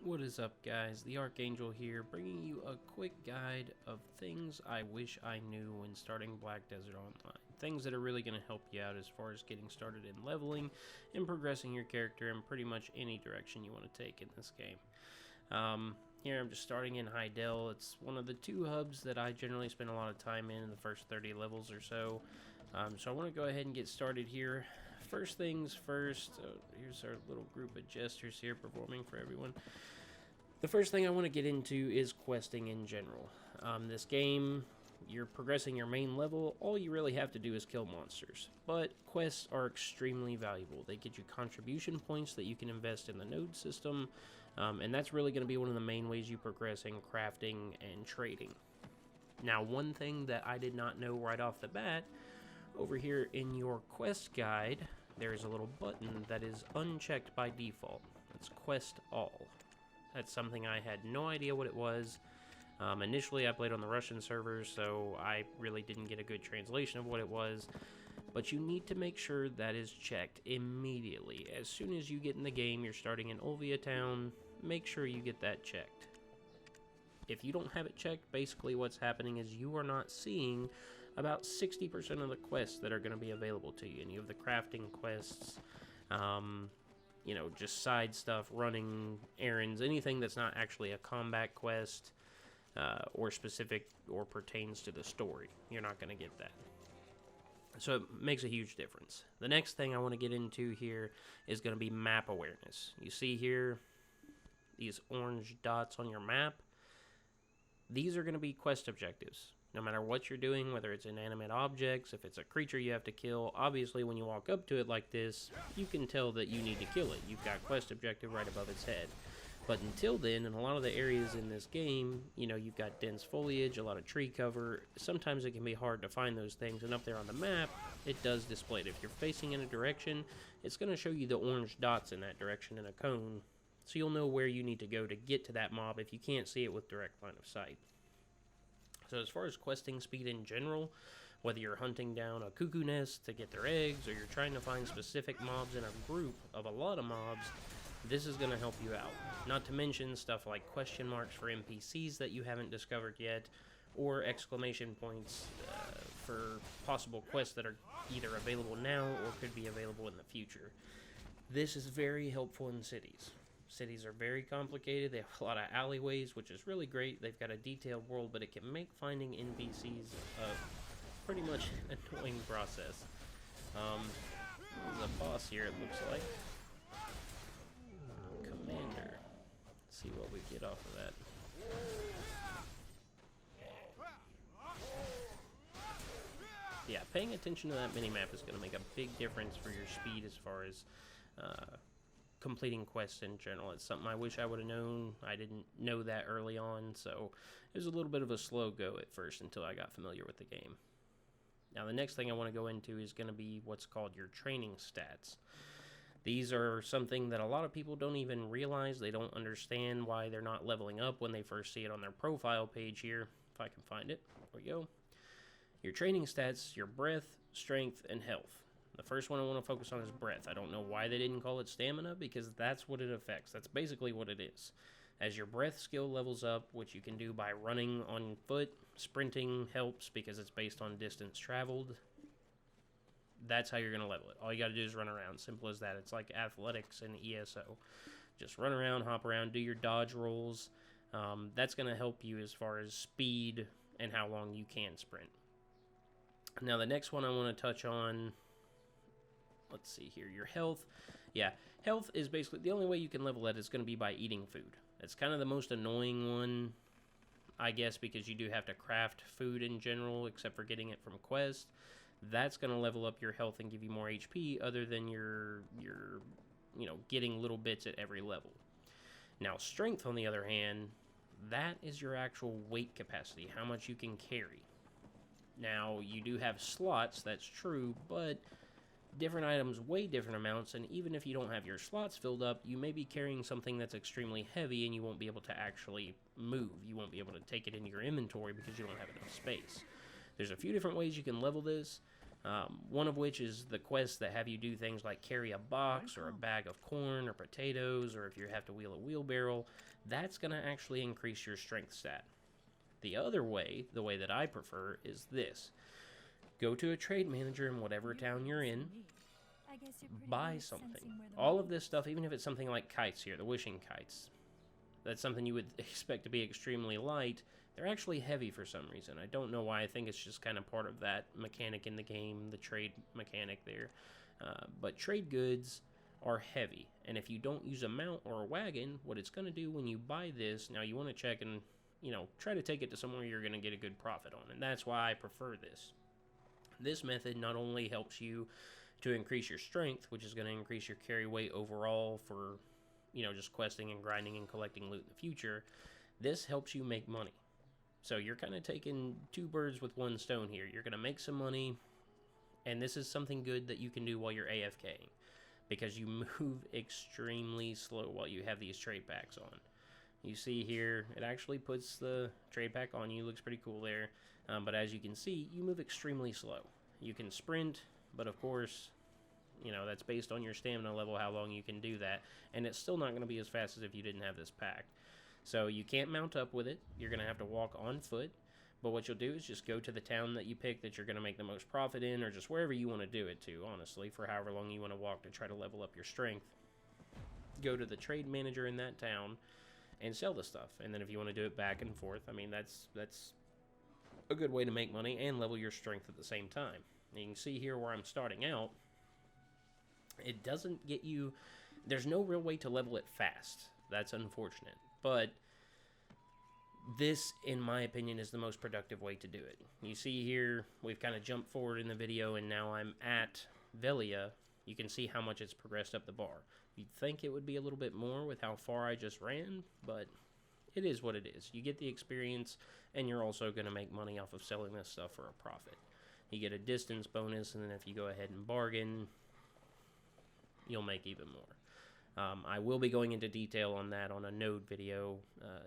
What is up, guys? The Archangel here, bringing you a quick guide of things I wish I knew when starting Black Desert Online. Things that are really going to help you out as far as getting started in leveling and progressing your character in pretty much any direction you want to take in this game. Here I'm just starting in Heidel. It's one of the two hubs that I generally spend a lot of time in the first 30 levels or so. So I want to go ahead and get started here. First things first, here's our little group of jesters here performing for everyone. The first thing I want to get into is questing in general. This game, you're progressing your main level, all you really have to do is kill monsters. But quests are extremely valuable. They get you contribution points that you can invest in the node system, and that's really going to be one of the main ways you progress in crafting and trading. Now, one thing that I did not know right off the bat, over here in your quest guide, there is a little button that is unchecked by default. It's Quest All. That's something I had no idea what it was. Initially, I played on the Russian servers, so I really didn't get a good translation of what it was. But you need to make sure that is checked immediately. As soon as you get in the game, you're starting in Olvia Town, make sure you get that checked. If you don't have it checked, basically what's happening is you are not seeing about 60% of the quests that are going to be available to you. And you have the crafting quests, you know, just side stuff, running errands, anything that's not actually a combat quest or specific or pertains to the story. You're not going to get that. So it makes a huge difference. The next thing I want to get into here is going to be map awareness. You see here these orange dots on your map. These are going to be quest objectives. No matter what you're doing, whether it's inanimate objects, if it's a creature you have to kill, obviously when you walk up to it like this, you can tell that you need to kill it. You've got quest objective right above its head. But until then, in a lot of the areas in this game, you know, you've got dense foliage, a lot of tree cover. Sometimes it can be hard to find those things, and up there on the map, it does display it. If you're facing in a direction, it's going to show you the orange dots in that direction in a cone, so you'll know where you need to go to get to that mob if you can't see it with direct line of sight. So as far as questing speed in general, whether you're hunting down a cuckoo nest to get their eggs, or you're trying to find specific mobs in a group of a lot of mobs, this is going to help you out. Not to mention stuff like question marks for NPCs that you haven't discovered yet, or exclamation points for possible quests that are either available now or could be available in the future. This is very helpful in cities. Cities are very complicated. They have a lot of alleyways, which is really great. They've got a detailed world, but it can make finding NPCs a pretty much annoying process. There's a boss here, it looks like. Commander. Let's see what we get off of that. Yeah, paying attention to that minimap is going to make a big difference for your speed as far as completing quests in general. It's something I wish I would have known. I didn't know that early on, so it was a little bit of a slow go at first until I got familiar with the game. Now the next thing I want to go into is going to be what's called your training stats. These are something that a lot of people don't even realize. They don't understand why they're not leveling up when they first see it on their profile page here. If I can find it. There we go. Your training stats, your breath, strength, and health. The first one I want to focus on is breath. I don't know why they didn't call it stamina, because that's what it affects. That's basically what it is. As your breath skill levels up, which you can do by running on foot, sprinting helps because it's based on distance traveled. That's how you're going to level it. All you got to do is run around. Simple as that. It's like athletics and ESO. Just run around, hop around, do your dodge rolls. That's going to help you as far as speed and how long you can sprint. Now the next one I want to touch on, let's see here, your health. Yeah, health is basically, the only way you can level that is going to be by eating food. It's kind of the most annoying one, I guess, because you do have to craft food in general, except for getting it from quests. That's going to level up your health and give you more HP, other than your you know, getting little bits at every level. Now, strength, on the other hand, that is your actual weight capacity, how much you can carry. Now, you do have slots, that's true, but different items weigh different amounts, and even if you don't have your slots filled up, you may be carrying something that's extremely heavy and you won't be able to actually move. You won't be able to take it into your inventory because you don't have enough space. There's a few different ways you can level this. One of which is the quests that have you do things like carry a box or a bag of corn or potatoes, or if you have to wheel a wheelbarrow, that's going to actually increase your strength stat. The other way, the way that I prefer, is this. Go to a trade manager in whatever town you're in, buy something. All of this stuff, even if it's something like kites here, the wishing kites, that's something you would expect to be extremely light. They're actually heavy for some reason. I don't know why. I think it's just kind of part of that mechanic in the game, the trade mechanic there. But trade goods are heavy, and if you don't use a mount or a wagon, what it's going to do when you buy this, now you want to check and, try to take it to somewhere you're going to get a good profit on, and that's why I prefer this. This method not only helps you to increase your strength, which is going to increase your carry weight overall for, just questing and grinding and collecting loot in the future, this helps you make money. So you're kind of taking two birds with one stone here. You're going to make some money, and this is something good that you can do while you're AFKing, because you move extremely slow while you have these trade packs on. You see here, it actually puts the trade pack on you. Looks pretty cool there. But as you can see, you move extremely slow. You can sprint, but of course, that's based on your stamina level, how long you can do that. And it's still not going to be as fast as if you didn't have this pack. So you can't mount up with it. You're going to have to walk on foot. But what you'll do is just go to the town that you pick that you're going to make the most profit in, or just wherever you want to do it to, honestly, for however long you want to walk to try to level up your strength. Go to the trade manager in that town and sell the stuff. And then if you want to do it back and forth, I mean, that's a good way to make money and level your strength at the same time. And you can see here where I'm starting out, it doesn't get you, there's no real way to level it fast. That's unfortunate. But this, in my opinion, is the most productive way to do it. You see here, we've kind of jumped forward in the video, and now I'm at Velia. You can see how much it's progressed up the bar. You'd think it would be a little bit more with how far I just ran, but it is what it is. You get the experience, and you're also going to make money off of selling this stuff for a profit. You get a distance bonus, and then if you go ahead and bargain, you'll make even more. I will be going into detail on that on a node video,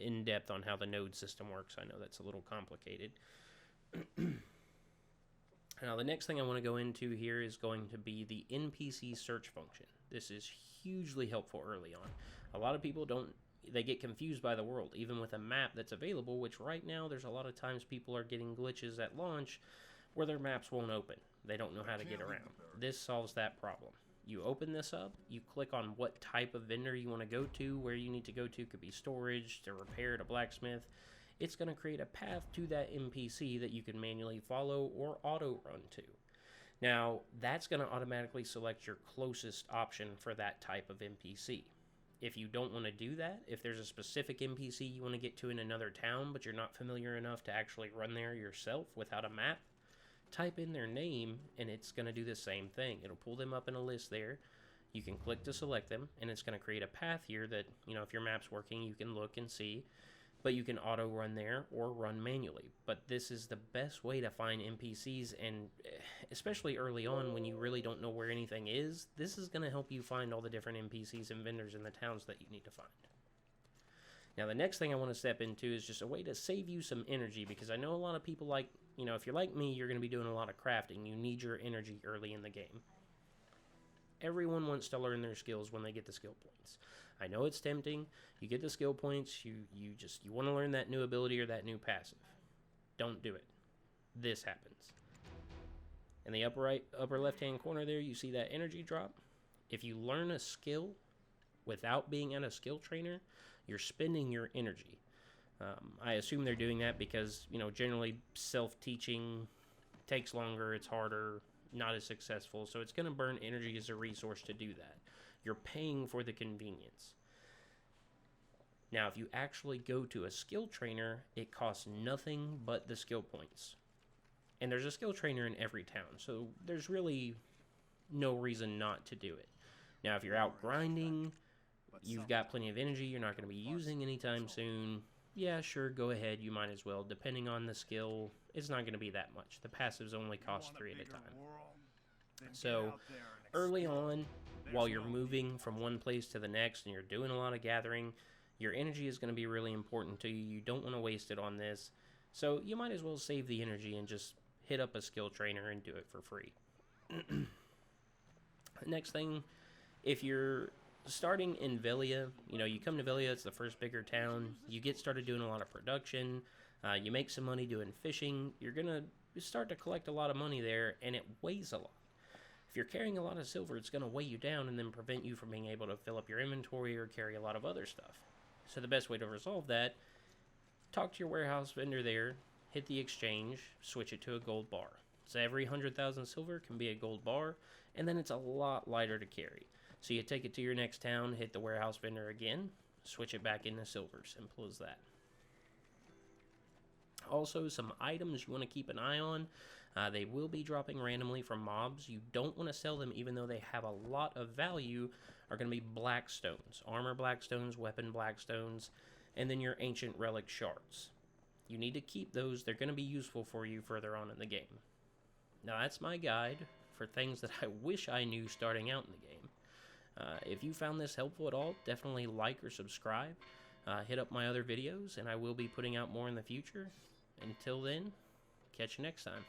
in depth on how the node system works. I know that's a little complicated. Now, the next thing I want to go into here is going to be the NPC search function. This is hugely helpful early on. A lot of people they get confused by the world, even with a map that's available, which right now there's a lot of times people are getting glitches at launch where their maps won't open. They don't know how to get around. This solves that problem. You open this up, you click on what type of vendor you want to go to, where you need to go to. Could be storage, to repair, to blacksmith. It's going to create a path to that NPC that you can manually follow or auto run to. Now, that's going to automatically select your closest option for that type of NPC. If you don't want to do that, if there's a specific NPC you want to get to in another town, but you're not familiar enough to actually run there yourself without a map, type in their name, and it's going to do the same thing. It'll pull them up in a list there. You can click to select them, and it's going to create a path here that, if your map's working, you can look and see. But you can auto run there or run manually. But this is the best way to find NPCs, and especially early on when you really don't know where anything is, this is going to help you find all the different NPCs and vendors in the towns that you need to find. Now, the next thing I want to step into is just a way to save you some energy, because I know a lot of people like, if you're like me, you're going to be doing a lot of crafting. You need your energy early in the game. Everyone wants to learn their skills when they get the skill points. I know it's tempting. You get the skill points, you want to learn that new ability or that new passive. Don't do it. This happens. In the upper left-hand corner there, you see that energy drop. If you learn a skill without being at a skill trainer, you're spending your energy. I assume they're doing that because, generally self-teaching takes longer, it's harder, not as successful, so it's going to burn energy as a resource to do that. You're paying for the convenience. Now, if you actually go to a skill trainer, it costs nothing but the skill points. And there's a skill trainer in every town, so there's really no reason not to do it. Now, if you're out grinding, you've got plenty of energy, you're not going to be using anytime soon, yeah, sure, go ahead, you might as well. Depending on the skill, it's not going to be that much. The passives only cost 3 at a time. So, early on, while you're moving from one place to the next and you're doing a lot of gathering, your energy is going to be really important to you. You don't want to waste it on this. So, you might as well save the energy and just hit up a skill trainer and do it for free. Next thing, if you're starting in Velia, you come to Velia, it's the first bigger town, you get started doing a lot of production, you make some money doing fishing, you're going to start to collect a lot of money there, and it weighs a lot. If you're carrying a lot of silver, it's going to weigh you down and then prevent you from being able to fill up your inventory or carry a lot of other stuff. So the best way to resolve that, talk to your warehouse vendor there, hit the exchange, switch it to a gold bar. So every 100,000 silver can be a gold bar, and then it's a lot lighter to carry. So you take it to your next town, hit the warehouse vendor again, switch it back into silver. Simple as that. Also, some items you want to keep an eye on. They will be dropping randomly from mobs. You don't want to sell them even though they have a lot of value. Are going to be blackstones, armor blackstones, weapon blackstones, and then your ancient relic shards. You need to keep those. They're going to be useful for you further on in the game. Now that's my guide for things that I wish I knew starting out in the game. If you found this helpful at all, definitely like or subscribe. Hit up my other videos, and I will be putting out more in the future. Until then, catch you next time.